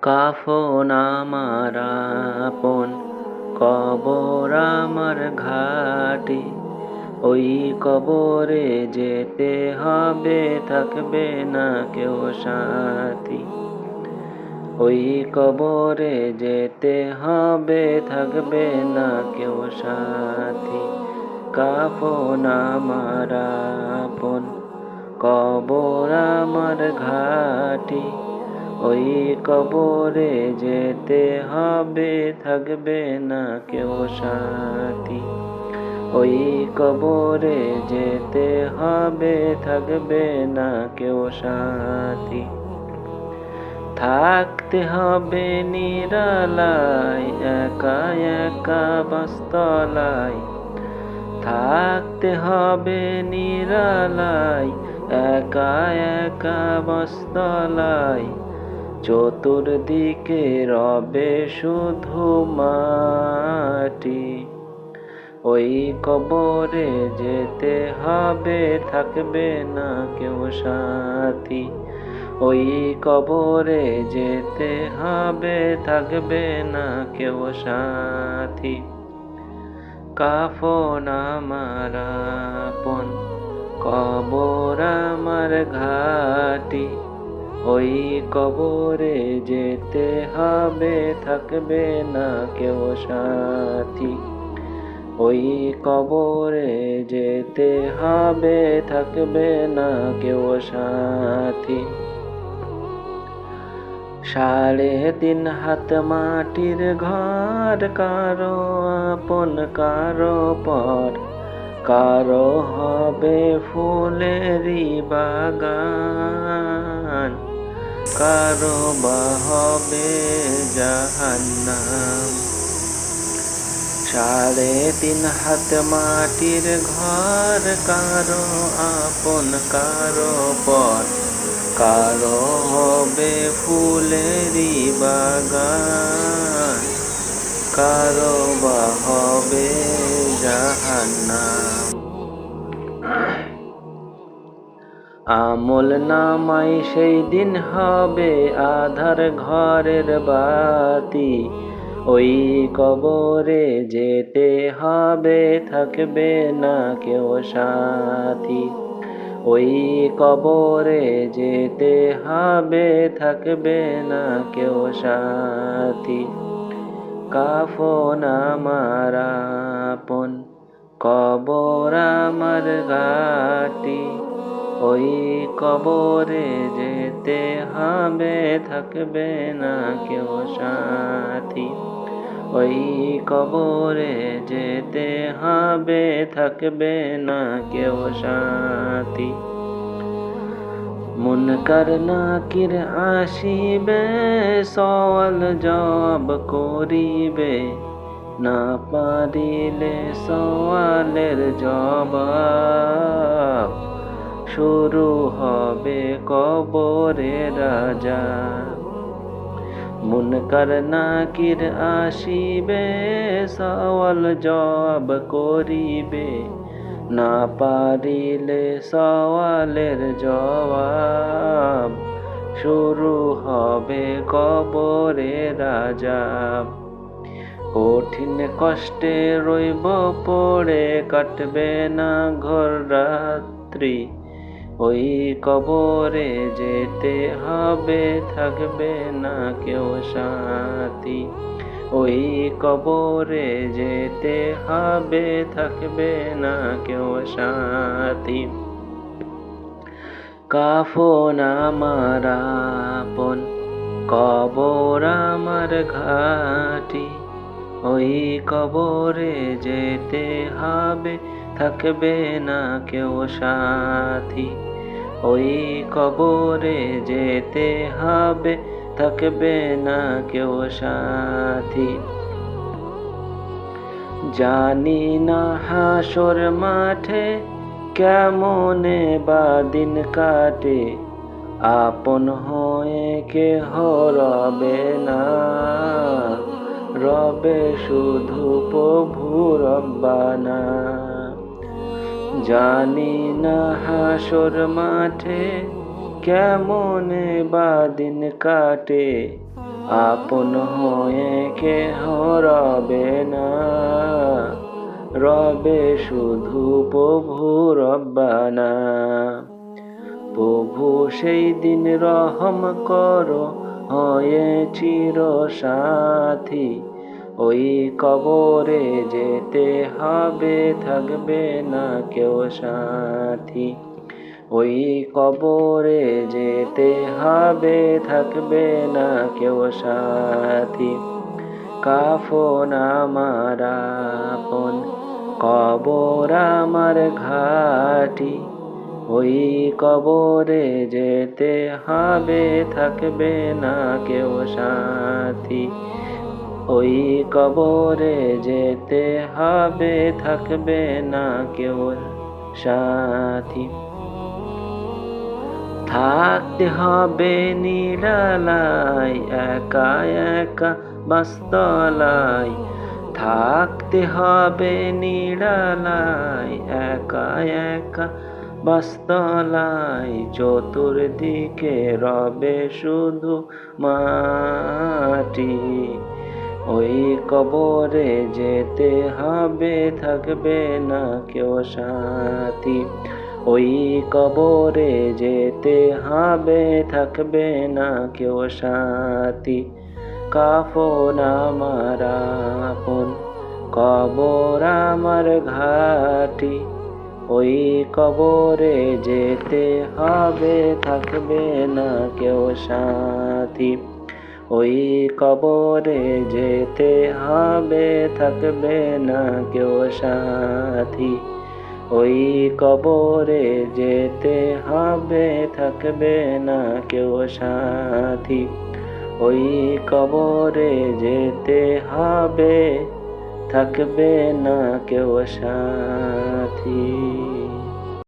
কাফন আমার আপন, কবর আমার ঘাটি। ওই কবরে যেতে হবে, থাকবে না কেউ সাথী। ওই কবরে যেতে হবে, থাকবে না কেউ সাথী। কাফন আমার আপন, কবর আমার ঘাটি। ওই কবরে যেতে হবে, থাকবে না কেউ সাথী। ওই কবরে যেতে হবে, থাকবে না কেউ সাথী। থাকতে হবে নিরালায়, একা একা বাসতলায়। থাকতে হবে নিরালায়, একা একা বাসতলায়। চতুর্দিকে রবে শুধু মাটি। ওই কবরে যেতে হবে, থাকবে না কেউ সাথী। ওই কবরে যেতে হবে, থাকবে না কেউ সাথী। কাফন আমার আপন, কবর আমার ঘাটি। ওই কবরে যেতে হবে, থাকবে না কেউ সাথী। ওই কবরে যেতে হবে, থাকবে না কেউ সাথী। 3.5 হাত মাটির ঘর, কারো আপন কারো পর। কারো হবে ফুলেরই বাগান, কারো বা হবে জাহান্নাম। 3.5 হাত মাটির ঘর, কারো আপন কারো পর। কারো হবে ফুলেরই বাগান, কারো বা হবে জাহান্নাম। আমল নামাই সেই দিন হবে আধার ঘরের বাতি। ওই কবরে যেতে হবে, থাকবে না কেউ সাথী। ওই কবরে যেতে হবে, থাকবে না কেউ সাথী। কাফন আমার আপন, কবর আমার ঘাটি। ওই কবরে যেতে হবে, থাকবে না কেউ সাথী। ওই কবরে যেতে হবে, থাকবে না কেউ সাথী। মুনকার নাকির আসিবে, সওয়াল জবাব করিবে। না পারিলে সওয়ালের জবাব, শুরু হবে কবরের আযাব। মুনকার নাকির আসিবে, সওয়াল জবাব করিবে। না পারিলে সওয়ালের জবাব, শুরু হবে কবরের আযাব। কঠিন কষ্টে রইব পড়ে, কাটবে না ঘোর রাত্রি। ওই কবরে যেতে হবে, থাকবে না কেউ সাথী। ওই কবরে যেতে হবে, থাকবে না কেউ সাথী। কাফন আমার আপন, কবর আমার ঘাটি। ওই কবরে যেতে হবে, থাকবে না কেউ সাথী। ওই কবরে যেতে হবে, থাকবে না কেউ সাথী। জানি না হাসর মাঠে কেমনে বা দিন কাটে। আপন হয়ে কেহ রবে না, রবে শুধু প্রভু রব্বানা। জানি না হাসর মাঠে কেমনে বা দিন কাটে। আপন হয়ে কেহ রবে না, রবে শুধু প্রভু রব্বানা। প্রভু সেই দিন রহম করো হয়ে চির সাথী, ওই কবরে যেতে হবে থাকবে না কেউ সাথী। ওই কবরে যেতে হবে থাকবে না কেউ সাথী। কাফন আমার আপন, কবর আমার ঘাটি, ওই কবরে যেতে হবে থাকবে না কেউ সাথী। ওই কবরে যেতে হবে থাকবে না কেউ সাথী। থাকতে হবে নিরালায় একা একা বাসতলায়, থাকতে হবে নিরালায় একা একা বাসতলায়। চতুর্দিকে রবে শুধু মাটি, ওই কবরে যেতে হবে থাকবে না কেউ সাথী। ওই কবরে যেতে হবে থাকবে না কেউ সাথী। কাফন আমার আপন, কবর আমার ঘাটি, ওই কবরে যেতে হবে থাকবে না কেউ সাথী। ওই কবরে যেতে হবে থাকবে না কেউ সাথী। ওই কবরে যেতে হবে থাকবে না কেউ সাথী। ওই কবরে যেতে হবে থাকবে না কেউ সাথী।